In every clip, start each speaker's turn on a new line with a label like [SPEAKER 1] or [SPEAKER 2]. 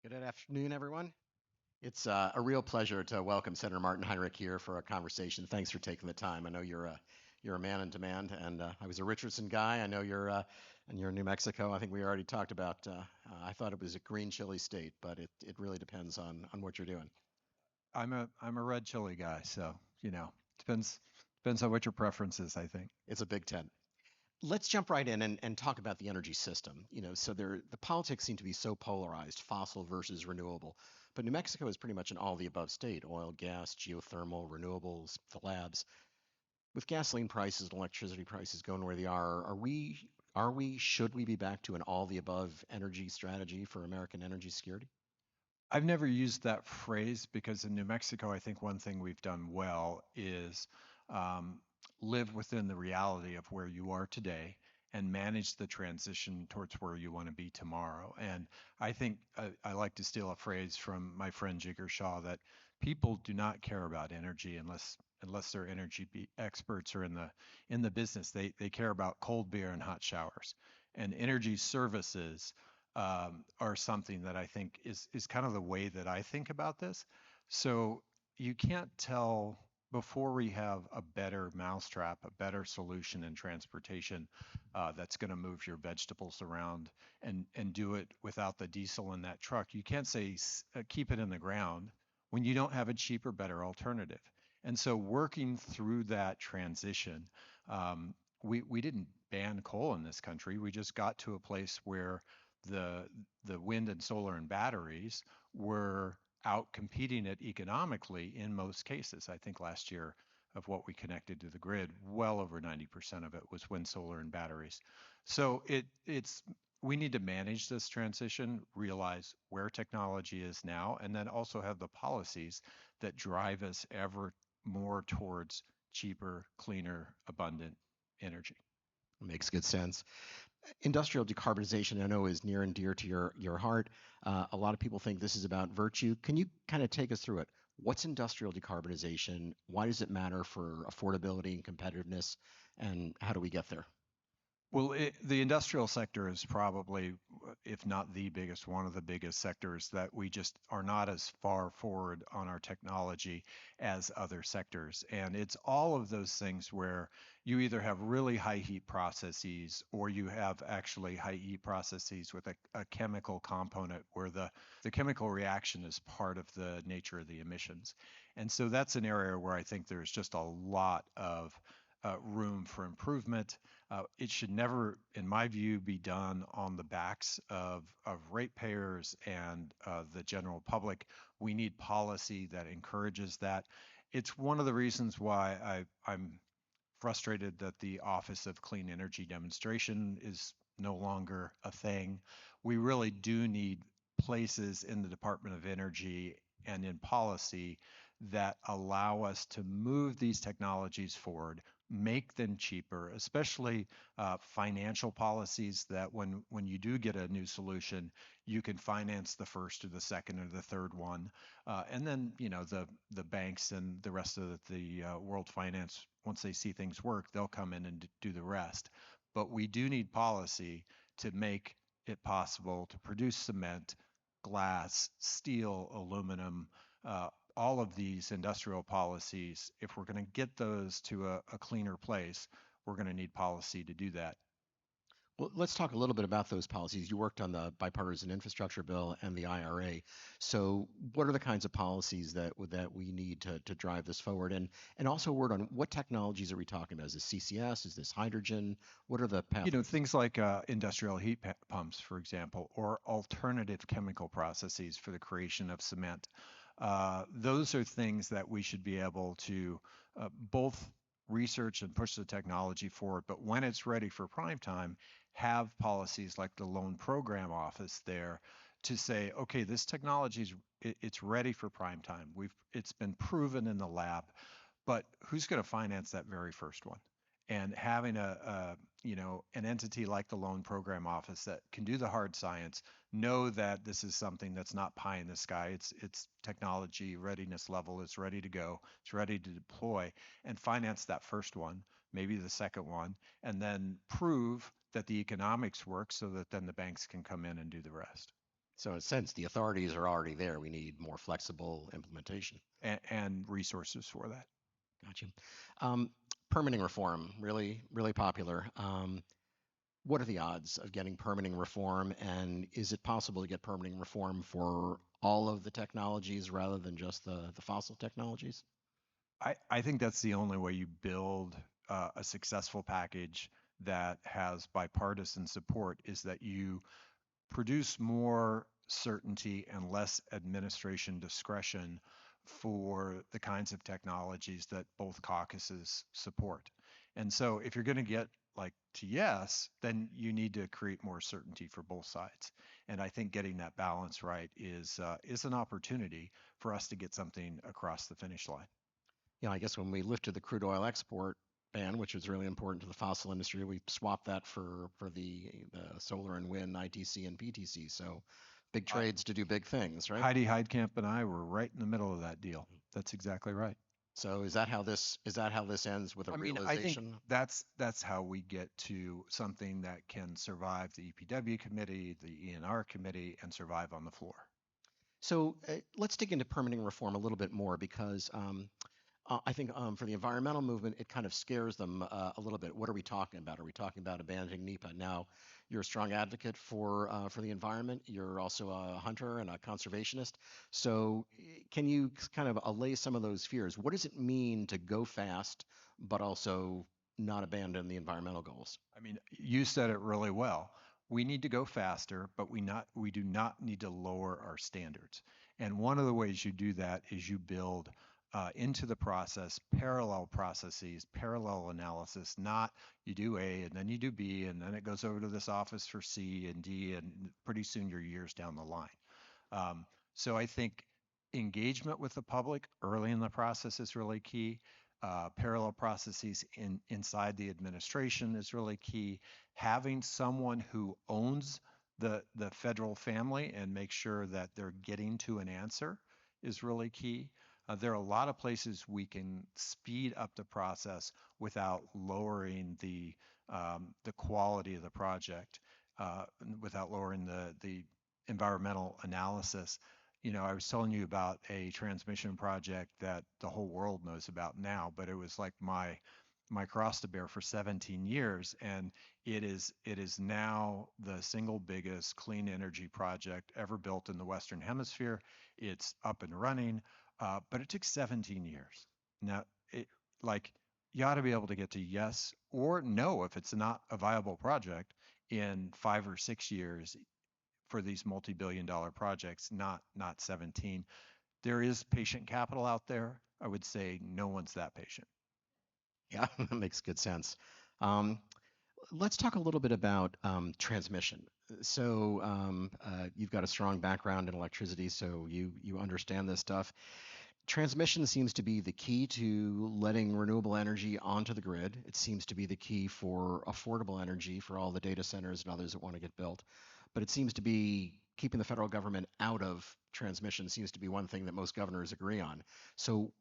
[SPEAKER 1] Good afternoon, everyone. It's a real pleasure to welcome Senator Martin Heinrich here for a conversation. Thanks for taking the time. I know you're a man in demand, and I was a Richardson guy. I know you're in New Mexico. I think we already talked about. I thought it was a green chili state, but it really depends on what you're doing.
[SPEAKER 2] I'm a red chili guy, so depends on what your preference is, I think.
[SPEAKER 1] It's a Big Ten. Let's jump right in and talk about the energy system. So the politics seem to be so polarized, fossil versus renewable. But New Mexico is pretty much an all the above state: oil, gas, geothermal, renewables, the labs. With gasoline prices and electricity prices going where they should we be back to an all the above energy strategy for American energy security?
[SPEAKER 2] I've never used that phrase because in New Mexico, I think one thing we've done well is um, live within the reality of where you are today and manage the transition towards where you want to be tomorrow. And I think I like to steal a phrase from my friend Jigger Shaw that people do not care about energy unless they're experts or in the business. They care about cold beer and hot showers. And energy services are something that I think is kind of the way that I think about this. So you can't tell before we have a better mousetrap, a better solution in transportation that's going to move your vegetables around and do it without the diesel in that truck. You can't say keep it in the ground when you don't have a cheaper, better alternative. And so working through that transition, we didn't ban coal in this country. We just got to a place where the the wind and solar and batteries were out competing it economically in most cases. I think last year of what we connected to the grid, well over 90% of it was wind, solar, and batteries. So it's we need to manage this transition, realize where technology is now, and then also have the policies that drive us ever more towards cheaper, cleaner, abundant energy.
[SPEAKER 1] Makes good sense. Industrial decarbonization, I know, is near and dear to your heart. A lot of people think this is about virtue. Can you kind of take us through it? What's industrial decarbonization? Why does it matter for affordability and competitiveness? And how do we get there?
[SPEAKER 2] Well, the industrial sector is probably, if not the biggest, one of the biggest sectors that we just are not as far forward on our technology as other sectors. And it's all of those things where you either have really high heat processes or you have actually high heat processes with a chemical component where the chemical reaction is part of the nature of the emissions. And so that's an area where I think there's just a lot of room for improvement. It should never, in my view, be done on the backs of ratepayers and the general public. We need policy that encourages that. It's one of the reasons why I'm frustrated that the Office of Clean Energy Demonstration is no longer a thing. We really do need places in the Department of Energy and in policy that allow us to move these technologies forward, make them cheaper, especially financial policies that when you do get a new solution, you can finance the first or the second or the third one. And then, the banks and the rest of the world finance, once they see things work, they'll come in and do the rest. But we do need policy to make it possible to produce cement, glass, steel, aluminum, all of these industrial policies. If we're going to get those to a cleaner place, we're going to need policy to do that.
[SPEAKER 1] Well, let's talk a little bit about those policies. You worked on the bipartisan infrastructure bill and the IRA. So, what are the kinds of policies that we need to drive this forward? And also a word on what technologies are we talking about? Is this CCS? Is this hydrogen? What are the pathways?
[SPEAKER 2] Things like industrial heat pumps, for example, or alternative chemical processes for the creation of cement. Those are things that we should be able to both research and push the technology forward, but when it's ready for prime time, have policies like the Loan Program Office there to say, okay, this technology it's ready for prime time. It's been proven in the lab, but who's going to finance that very first one? And having an entity like the Loan Program Office that can do the hard science, know that this is something that's not pie in the sky. It's technology readiness level. It's ready to go. It's ready to deploy, and finance that first one, maybe the second one, and then prove that the economics work so that then the banks can come in and do the rest.
[SPEAKER 1] So in a sense, the authorities are already there. We need more flexible implementation.
[SPEAKER 2] and resources for that.
[SPEAKER 1] Gotcha. Um, Permitting reform, really, really popular. What are the odds of getting permitting reform, and is it possible to get permitting reform for all of the technologies rather than just the fossil technologies?
[SPEAKER 2] I think that's the only way you build a successful package that has bipartisan support is that you produce more certainty and less administration discretion for the kinds of technologies that both caucuses support. And so if you're going to get like to yes, then you need to create more certainty for both sides. And I think getting that balance right is an opportunity for us to get something across the finish line.
[SPEAKER 1] I guess when we lifted the crude oil export ban, which was really important to the fossil industry, we swapped that for the solar and wind ITC and PTC. So big
[SPEAKER 2] Uh,
[SPEAKER 1] trades to do big things, right?
[SPEAKER 2] Heidi Heidkamp and I were right in the middle of that deal. That's exactly right.
[SPEAKER 1] So is that how this ends with a
[SPEAKER 2] I mean, I think
[SPEAKER 1] realization?
[SPEAKER 2] that's how we get to something that can survive the EPW committee, the ENR committee, and survive on the floor.
[SPEAKER 1] So let's dig into permitting reform a little bit more because I think for the environmental movement, it kind of scares them a little bit. What are we talking about? Are we talking about abandoning NEPA? Now, you're a strong advocate for the environment. You're also a hunter and a conservationist. So, can you kind of allay some of those fears? What does it mean to go fast, but also not abandon the environmental goals?
[SPEAKER 2] I mean, you said it really well. We need to go faster, but we do not need to lower our standards. And one of the ways you do that is you build into the process parallel processes, parallel analysis, not you do A and then you do B and then it goes over to this office for C and D, and pretty soon you're years down the line. So I think engagement with the public early in the process is really key. Parallel processes inside the administration is really key. Having someone who owns the federal family and make sure that they're getting to an answer is really key. There are a lot of places we can speed up the process without lowering the quality of the project, without lowering the environmental analysis. I was telling you about a transmission project that the whole world knows about now, but it was like my cross to bear for 17 years, and it is now the single biggest clean energy project ever built in the Western Hemisphere. It's up and running, but it took 17 years. Now, it like you ought to be able to get to yes or no if it's not a viable project in 5 or 6 years for these multi-billion-dollar projects, not 17. There is patient capital out there. I would say no one's that patient.
[SPEAKER 1] Yeah, that makes good sense. Um, let's talk a little bit about transmission. So you've got a strong background in electricity, so you understand this stuff. Transmission seems to be the key to letting renewable energy onto the grid. It seems to be the key for affordable energy for all the data centers and others that want to get built. But it seems to be keeping the federal government out of transmission seems to be one thing that most governors agree on. So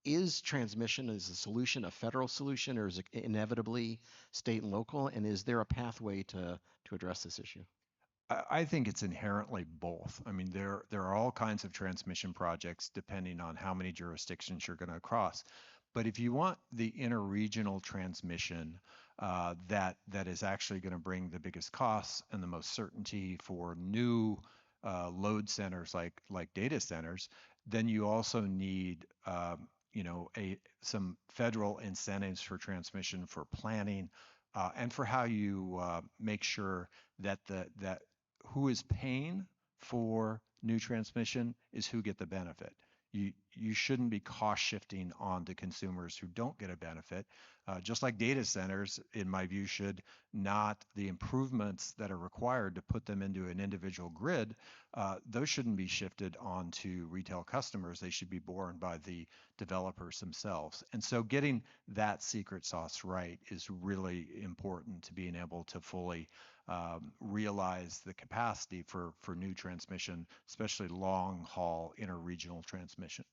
[SPEAKER 1] is transmission as a solution a federal solution, or is it inevitably state and local? And is there a pathway to address this issue?
[SPEAKER 2] I think it's inherently both. I mean, there are all kinds of transmission projects depending on how many jurisdictions you're going to cross. But if you want the interregional transmission that is actually going to bring the biggest costs and the most certainty for new load centers like data centers, then you also need some federal incentives for transmission for planning and for how you make sure that who is paying for new transmission is who get the benefit. You shouldn't be cost shifting on to consumers who don't get a benefit. Just like data centers, in my view, should not the improvements that are required to put them into an individual grid, those shouldn't be shifted onto retail customers. They should be borne by the developers themselves. And so getting that secret sauce right is really important to being able to fully realize the capacity for new transmission, especially long haul interregional transmission.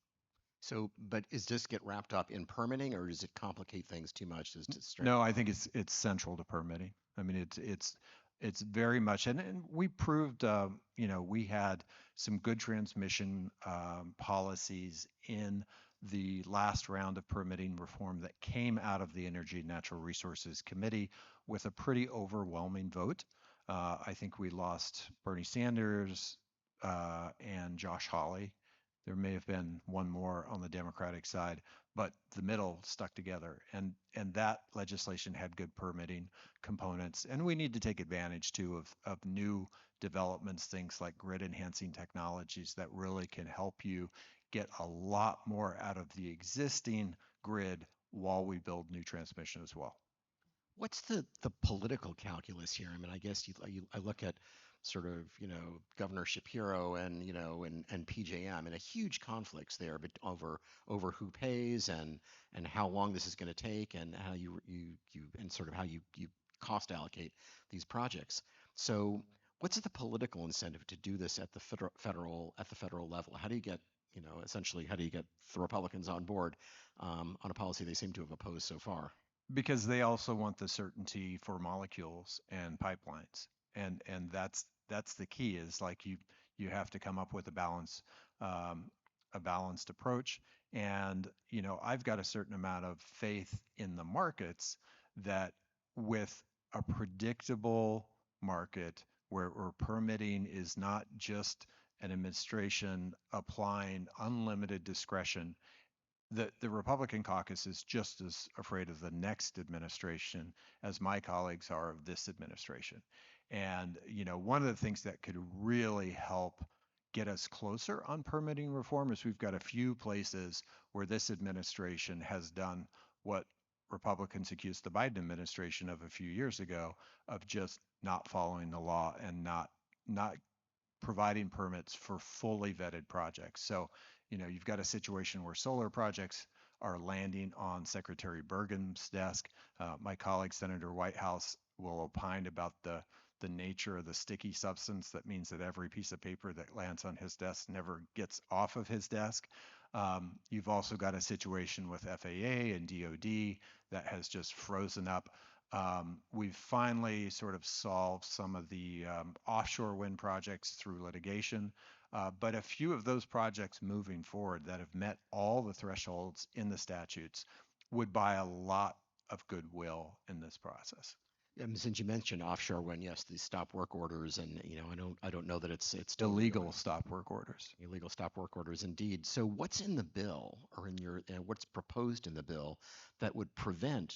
[SPEAKER 1] So, but is this get wrapped up in permitting, or does it complicate things too much? Is to straight
[SPEAKER 2] No, I think it's central to permitting. I mean, it's It's very much, and we proved, we had some good transmission policies in the last round of permitting reform that came out of the Energy and Natural Resources Committee with a pretty overwhelming vote. I think we lost Bernie Sanders and Josh Hawley. There may have been one more on the Democratic side, but the middle stuck together, and that legislation had good permitting components. And we need to take advantage too of new developments, things like grid enhancing technologies that really can help you get a lot more out of the existing grid while we build new transmission as well.
[SPEAKER 1] What's the political calculus here? I mean, I guess I look at sort of, Governor Shapiro and, and PJM, and a huge conflicts there, but over who pays and how long this is going to take, and how you and sort of how you cost allocate these projects. So what's the political incentive to do this at the federal level? How do you get, essentially, how do you get the Republicans on board on a policy they seem to have opposed so far?
[SPEAKER 2] Because they also want the certainty for molecules and pipelines, and that's the key. Is like you have to come up with um, a balanced approach. And I've got a certain amount of faith in the markets that with a predictable market where permitting is not just an administration applying unlimited discretion, the Republican caucus is just as afraid of the next administration as my colleagues are of this administration. And one of the things that could really help get us closer on permitting reform is we've got a few places where this administration has done what Republicans accused the Biden administration of a few years ago of just not following the law and not providing permits for fully vetted projects. So, you've got a situation where solar projects are landing on Secretary Bergen's desk. My colleague, Senator Whitehouse, will opine about the nature of the sticky substance that means that every piece of paper that lands on his desk never gets off of his desk. You've also got a situation with FAA and DoD that has just frozen up. We've finally sort of solved some of the offshore wind projects through litigation, but a few of those projects moving forward that have met all the thresholds in the statutes would buy a lot of goodwill in this process.
[SPEAKER 1] Since you mentioned offshore wind, yes, these stop work orders, and I don't know that it's still
[SPEAKER 2] Illegal stop work orders.
[SPEAKER 1] illegal stop work orders indeed. So what's in the bill, or in your what's proposed in the bill, that would prevent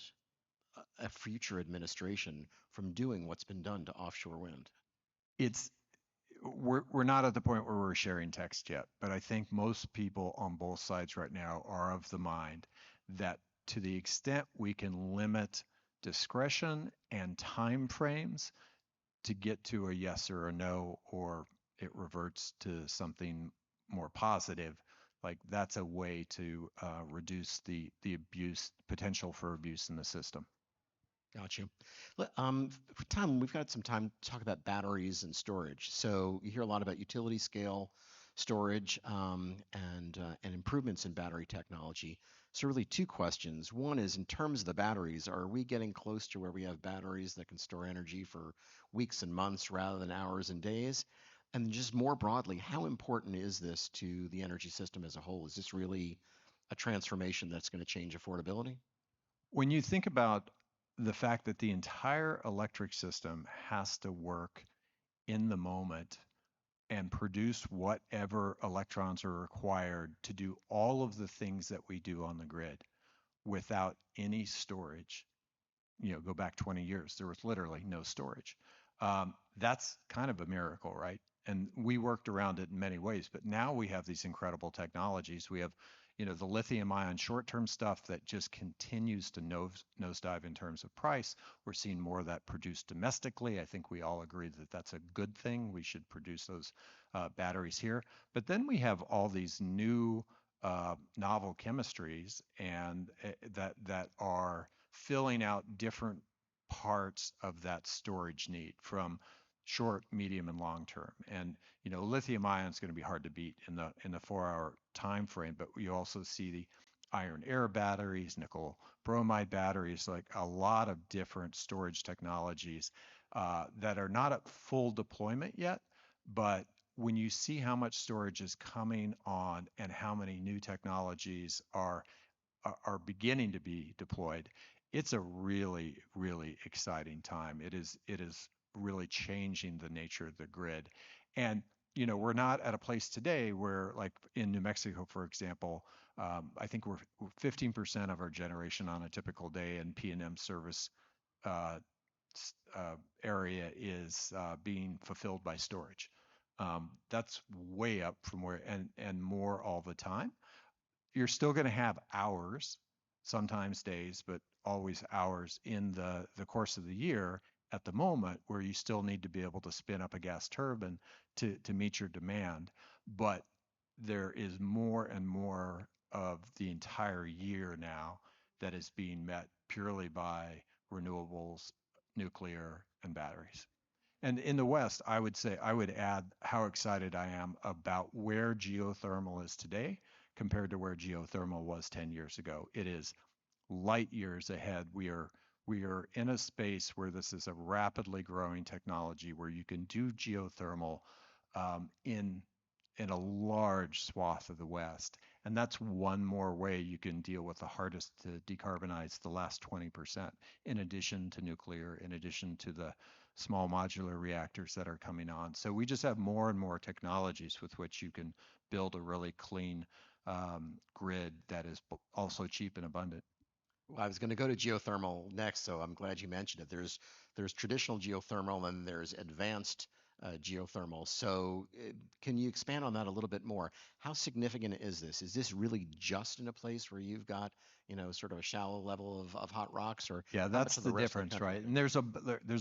[SPEAKER 1] a future administration from doing what's been done to offshore wind?
[SPEAKER 2] It's we're not at the point where we're sharing text yet, but I think most people on both sides right now are of the mind that to the extent we can limit discretion and time frames to get to a yes or a no, or it reverts to something more positive, like that's a way to reduce the abuse potential for abuse in the system.
[SPEAKER 1] Got you. Tom, we've got some time to talk about batteries and storage. So you hear a lot about utility scale storage and improvements in battery technology. So really two questions. One is in terms of the batteries, are we getting close to where we have batteries that can store energy for weeks and months rather than hours and days? And just more broadly, how important is this to the energy system as a whole? Is this really a transformation that's going to change affordability?
[SPEAKER 2] When you think about the fact that the entire electric system has to work in the moment and produce whatever electrons are required to do all of the things that we do on the grid without any storage. Go back 20 years, there was literally no storage. That's kind of a miracle, right? And we worked around it in many ways, but now we have these incredible technologies. We have, the lithium ion short-term stuff that just continues to nosedive in terms of price. We're seeing more of that produced domestically. I think we all agree that that's a good thing. We should produce those batteries here. But then we have all these new novel chemistries and that are filling out different parts of that storage need from short, medium, and long term. And lithium ion is going to be hard to beat in the 4 hour time frame. But you also see the iron air batteries, nickel bromide batteries, like a lot of different storage technologies that are not at full deployment yet, but when you see how much storage is coming on and how many new technologies are beginning to be deployed, it's a really, really exciting time. It is really changing the nature of the grid. And we're not at a place today where, like in New Mexico, for example, I think we're 15% of our generation on a typical day in P&M service uh, area is being fulfilled by storage. That's way up from where, and more all the time. You're still going to have hours, sometimes days, but always hours in the course of the year at the moment where you still need to be able to spin up a gas turbine to meet your demand. But there is more and more of the entire year now that is being met purely by renewables, nuclear, and batteries. And in the West, I would say, I would add how excited I am about where geothermal is today compared to where geothermal was 10 years ago. It is light years ahead. We are in a space where this is a rapidly growing technology where you can do geothermal in a large swath of the West. And that's one more way you can deal with the hardest to decarbonize, the last 20%, in addition to nuclear, in addition to the small modular reactors that are coming on. So we just have more and more technologies with which you can build a really clean grid that is also cheap and abundant.
[SPEAKER 1] Well, I was going to go to geothermal next, so I'm glad you mentioned it. There's traditional geothermal and there's advanced geothermal. So, can you expand on that a little bit more? How significant is this? Is this really just in a place where you've got, sort of a shallow level of hot rocks, or
[SPEAKER 2] Yeah,
[SPEAKER 1] how much
[SPEAKER 2] that's
[SPEAKER 1] of the
[SPEAKER 2] the
[SPEAKER 1] rest of the
[SPEAKER 2] difference,
[SPEAKER 1] country?
[SPEAKER 2] right? And there's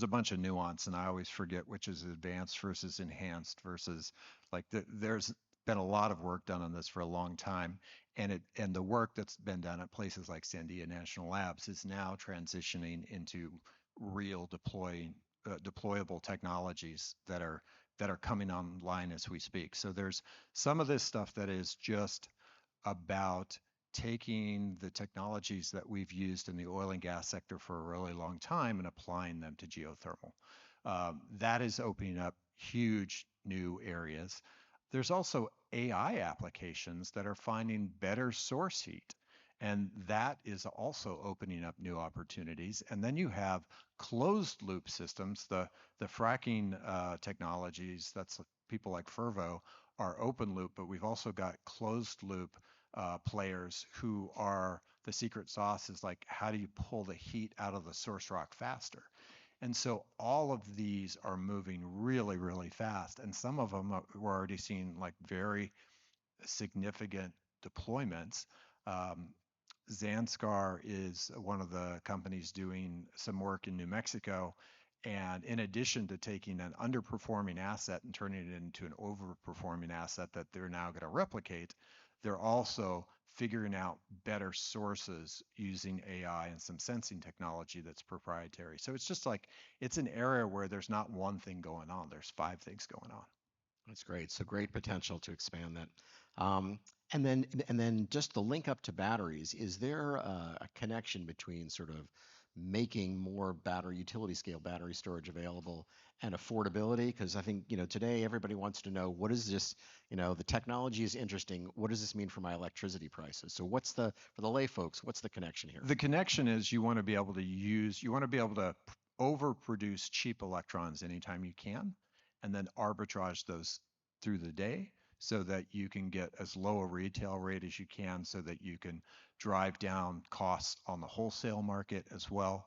[SPEAKER 2] a bunch of nuance, and I always forget which is advanced versus enhanced versus like there's been a lot of work done on this for a long time, and the work that's been done at places like Sandia National Labs is now transitioning into real deployable technologies that are coming online as we speak. So there's some of this stuff that is just about taking the technologies that we've used in the oil and gas sector for a really long time and applying them to geothermal. That is opening up huge new areas. There's also AI applications that are finding better source heat. And that is also opening up new opportunities. And then you have closed loop systems, the fracking technologies, that's people like Fervo, are open loop, but we've also got closed loop players who are the secret sauce is like, how do you pull the heat out of the source rock faster? And so all of these are moving really, really fast. And some of them we're already seeing like very significant deployments. Um, Zanskar is one of the companies doing some work in New Mexico. And in addition to taking an underperforming asset and turning it into an overperforming asset that they're now going to replicate, they're also figuring out better sources using AI and some sensing technology that's proprietary. So it's just like it's an area where there's not one thing going on, there's five things going on.
[SPEAKER 1] That's great. So great potential to expand that. Um, and then just the link up to batteries. Is there a connection between sort of making more battery utility scale battery storage available and affordability? Because I think, today everybody wants to know, what is this, the technology is interesting. What does this mean for my electricity prices? So for the lay folks, what's the connection here?
[SPEAKER 2] The connection is you want to be able to overproduce cheap electrons anytime you can, and then arbitrage those through the day so that you can get as low a retail rate as you can so that you can drive down costs on the wholesale market as well.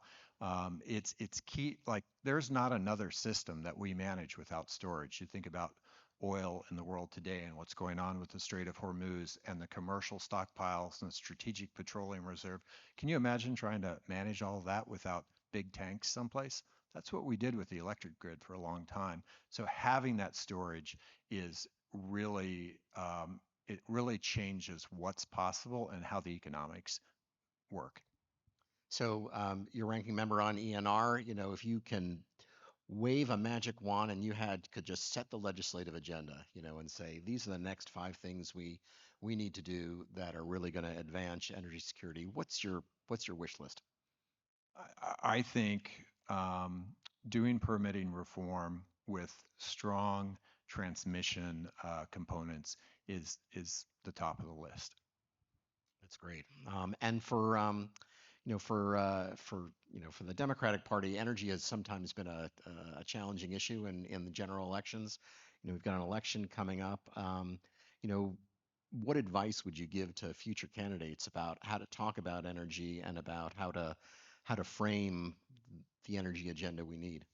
[SPEAKER 2] It's key. Like there's not another system that we manage without storage. You think about oil in the world today and what's going on with the Strait of Hormuz and the commercial stockpiles and the strategic petroleum reserve. Can you imagine trying to manage all of that without big tanks someplace? That's what we did with the electric grid for a long time. So having that storage is really, it really changes what's possible and how the economics work.
[SPEAKER 1] So you're ranking member on ENR. If you can wave a magic wand and you could just set the legislative agenda, and say these are the next five things we need to do that are really going to advance energy security. What's your wish list?
[SPEAKER 2] I think doing permitting reform with strong transmission components is the top of the list.
[SPEAKER 1] That's great. And for for the Democratic Party, energy has sometimes been a challenging issue in the general elections. We've got an election coming up. You know, what advice would you give to future candidates about how to talk about energy and about how to frame the energy agenda we need?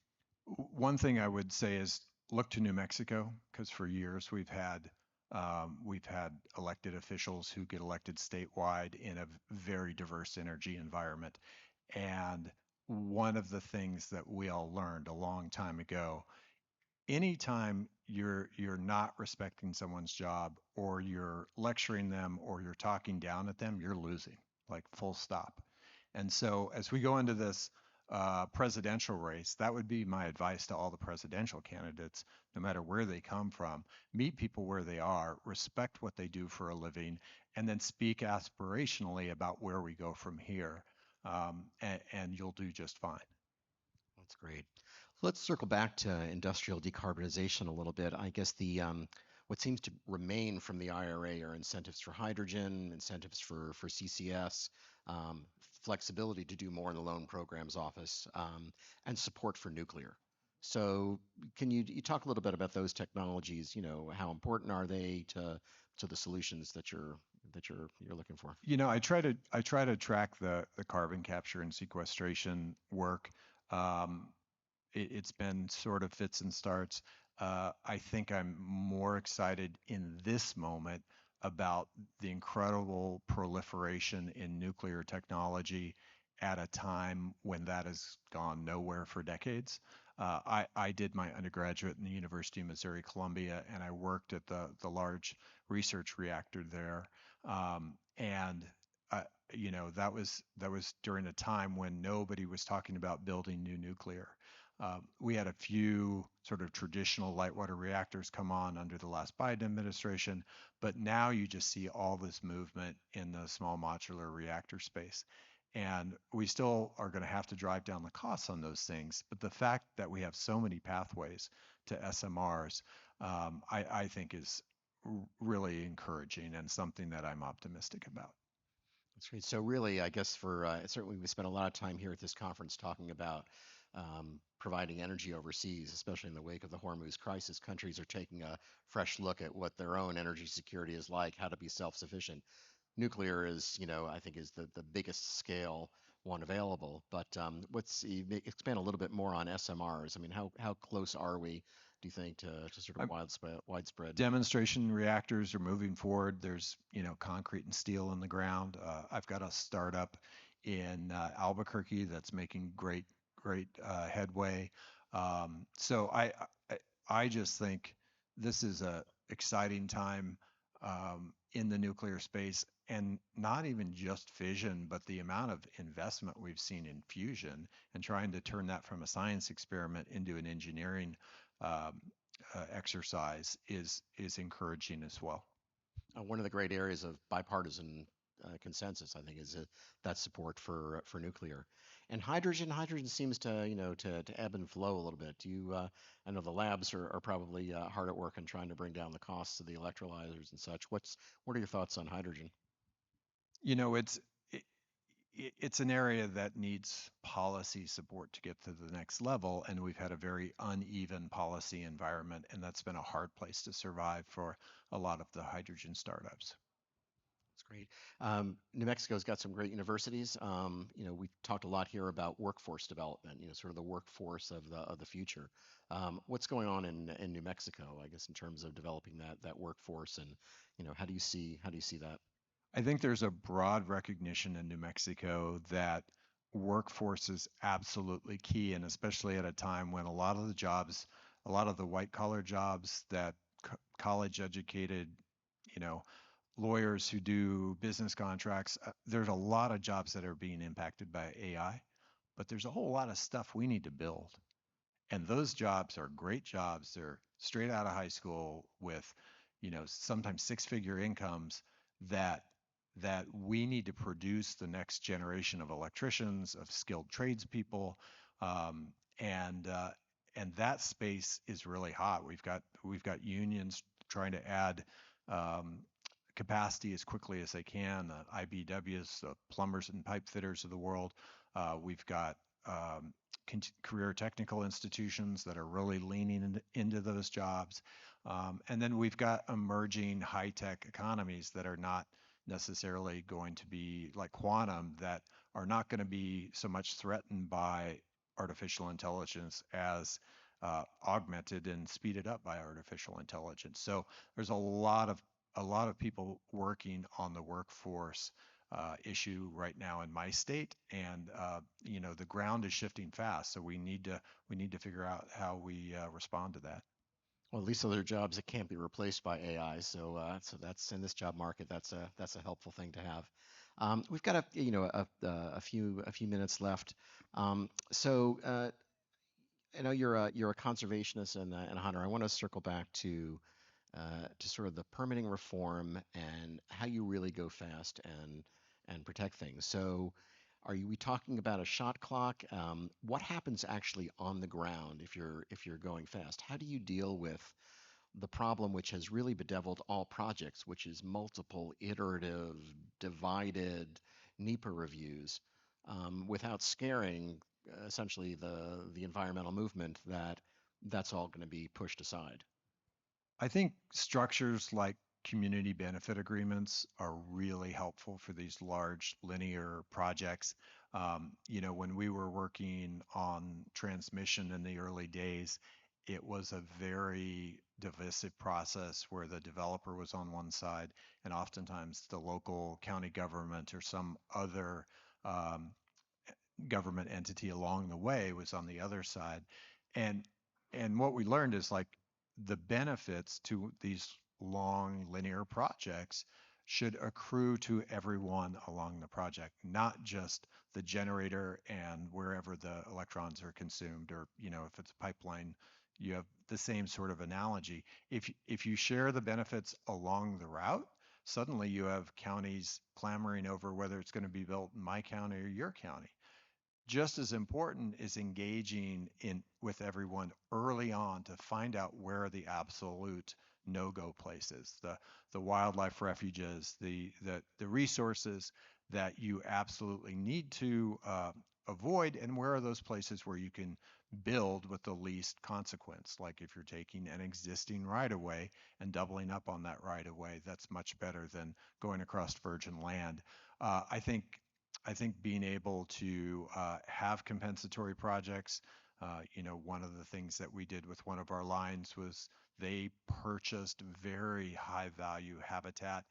[SPEAKER 2] One thing I would say is look to New Mexico because for years we've had elected officials who get elected statewide in a very diverse energy environment. And one of the things that we all learned a long time ago, anytime you're not respecting someone's job or you're lecturing them or you're talking down at them, you're losing, like full stop. And so as we go into this presidential race, that would be my advice to all the presidential candidates, no matter where they come from. Meet people where they are, respect what they do for a living, and then speak aspirationally about where we go from here. And you'll do just fine.
[SPEAKER 1] That's great. Let's circle back to industrial decarbonization a little bit. I guess the what seems to remain from the IRA are incentives for hydrogen, incentives for CCS, flexibility to do more in the loan programs office, and support for nuclear. So, can you talk a little bit about those technologies? How important are they to the solutions that you're looking for?
[SPEAKER 2] I try to track the carbon capture and sequestration work. Um, it's been sort of fits and starts. I think I'm more excited in this moment about the incredible proliferation in nuclear technology at a time when that has gone nowhere for decades. I did my undergraduate in the University of Missouri Columbia, and I worked at the large research reactor there. And that was during a time when nobody was talking about building new nuclear. We had a few sort of traditional light water reactors come on under the last Biden administration, but now you just see all this movement in the small modular reactor space. And we still are going to have to drive down the costs on those things. But the fact that we have so many pathways to SMRs, I think is really encouraging and something that I'm optimistic about.
[SPEAKER 1] That's great. So really, I guess for certainly we spent a lot of time here at this conference talking about providing energy overseas, especially in the wake of the Hormuz crisis. Countries are taking a fresh look at what their own energy security is like, how to be self-sufficient. Nuclear is, I think, is the biggest scale one available. But expand a little bit more on SMRs. I mean, how close are we, do you think, to sort of widespread?
[SPEAKER 2] Demonstration reactors are moving forward. There's, concrete and steel in the ground. I've got a startup in Albuquerque that's making great headway. So I just think this is a exciting time in the nuclear space, and not even just fission, but the amount of investment we've seen in fusion and trying to turn that from a science experiment into an engineering um, exercise is encouraging as well.
[SPEAKER 1] One of the great areas of bipartisan consensus, I think, is that support for nuclear and hydrogen. Hydrogen seems to to ebb and flow a little bit. Do you? I know the labs are probably hard at work on trying to bring down the costs of the electrolyzers and such. What are your thoughts on hydrogen?
[SPEAKER 2] You know, it, it's an area that needs policy support to get to the next level, and we've had a very uneven policy environment, and that's been a hard place to survive for a lot of the hydrogen startups.
[SPEAKER 1] That's great. New Mexico's got some great universities. We talked a lot here about workforce development. Sort of the workforce of the future. What's going on in New Mexico, I guess, in terms of developing that workforce, and how do you see that?
[SPEAKER 2] I think there's a broad recognition in New Mexico that workforce is absolutely key, and especially at a time when a lot of the jobs, a lot of the white collar jobs that college educated, you know, lawyers who do business contracts, there's a lot of jobs that are being impacted by AI, but there's a whole lot of stuff we need to build. And those jobs are great jobs. They're straight out of high school with, sometimes six-figure incomes that we need to produce the next generation of electricians, of skilled tradespeople. and uh, and that space is really hot. We've got unions trying to add um, capacity as quickly as they can. The IBWs, the plumbers and pipe fitters of the world. We've got um, career technical institutions that are really leaning into those jobs. And then we've got emerging high tech economies that are not necessarily going to be like quantum, that are not going to be so much threatened by artificial intelligence as augmented and speeded up by artificial intelligence. So there's a lot of people working on the workforce issue right now in my state, and the ground is shifting fast. So we need to figure out how we respond to that.
[SPEAKER 1] Well, at least those are jobs that can't be replaced by AI. So that's in this job market. That's a helpful thing to have. We've got a few minutes left. So I know you're a conservationist and a hunter. I want to circle back to sort of the permitting reform and how you really go fast and protect things. So, we talking about a shot clock? What happens actually on the ground if you're going fast? How do you deal with the problem which has really bedeviled all projects, which is multiple iterative, divided NEPA reviews, without scaring essentially the environmental movement that that's all going to be pushed aside?
[SPEAKER 2] I think structures like community benefit agreements are really helpful for these large linear projects. When we were working on transmission in the early days, it was a very divisive process where the developer was on one side, and oftentimes the local county government or some other um, government entity along the way was on the other side. And and what we learned is like the benefits to these long linear projects should accrue to everyone along the project, not just the generator and wherever the electrons are consumed, or if it's a pipeline, you have the same sort of analogy. If you share the benefits along the route, suddenly you have counties clamoring over whether it's going to be built in my county or your county. Just as important is engaging in with everyone early on to find out where are the absolute no-go places, the wildlife refuges, the resources that you absolutely need to avoid, and where are those places where you can build with the least consequence. Like if you're taking an existing right-of-way and doubling up on that right-of-way, that's much better than going across virgin land. I think being able to have compensatory projects, one of the things that we did with one of our lines was they purchased very high value habitat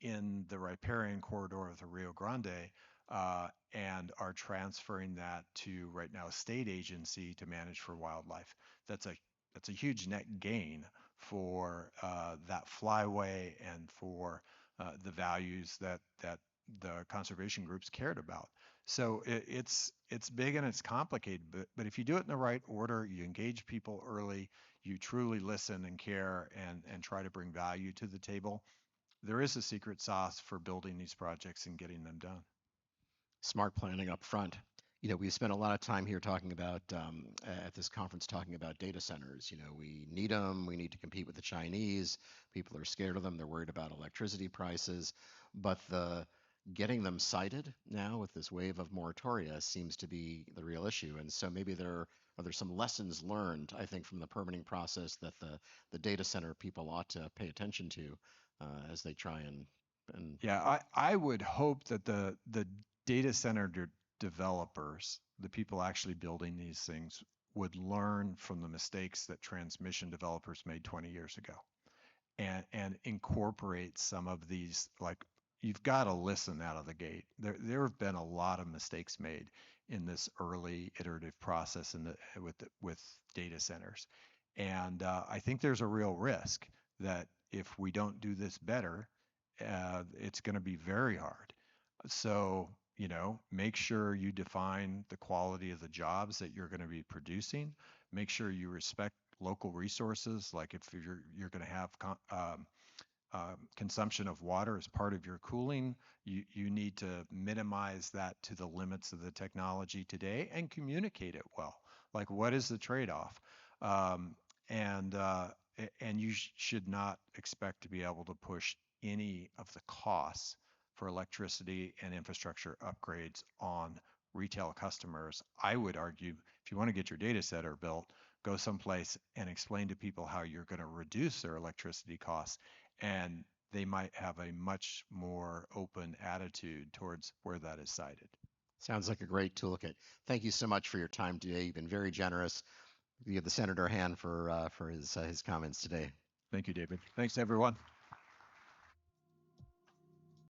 [SPEAKER 2] in the riparian corridor of the Rio Grande, and are transferring that to right now a state agency to manage for wildlife. That's a huge net gain for that flyway and for the values that the conservation groups cared about. So it's big and it's complicated, but if you do it in the right order, you engage people early, you truly listen and care, and try to bring value to the table, there is a secret sauce for building these projects and getting them done.
[SPEAKER 1] Smart planning up front. We've spent a lot of time here talking about at this conference talking about data centers. We need them. We need to compete with the Chinese. People are scared of them. They're worried about electricity prices, but the getting them sited now with this wave of moratoria seems to be the real issue. And so maybe there some lessons learned, I think, from the permitting process that the data center people ought to pay attention to as they try and
[SPEAKER 2] Yeah, I would hope that the data center developers, the people actually building these things, would learn from the mistakes that transmission developers made 20 years ago, and incorporate some of these. Like, you've got to listen out of the gate. There have been a lot of mistakes made in this early iterative process with data centers, and I think there's a real risk that if we don't do this better, it's going to be very hard. So, make sure you define the quality of the jobs that you're going to be producing. Make sure you respect local resources. Like if you're going to have consumption of water as part of your cooling, you need to minimize that to the limits of the technology today and communicate it well. Like, what is the trade-off? Um, and you should not expect to be able to push any of the costs for electricity and infrastructure upgrades on retail customers. I would argue if you want to get your data center built, go someplace and explain to people how you're going to reduce their electricity costs, and they might have a much more open attitude towards where that is cited.
[SPEAKER 1] Sounds like a great toolkit. Thank you so much for your time today. You've been very generous. You give the senator a hand for his comments today.
[SPEAKER 2] Thank you, David. Thanks, everyone.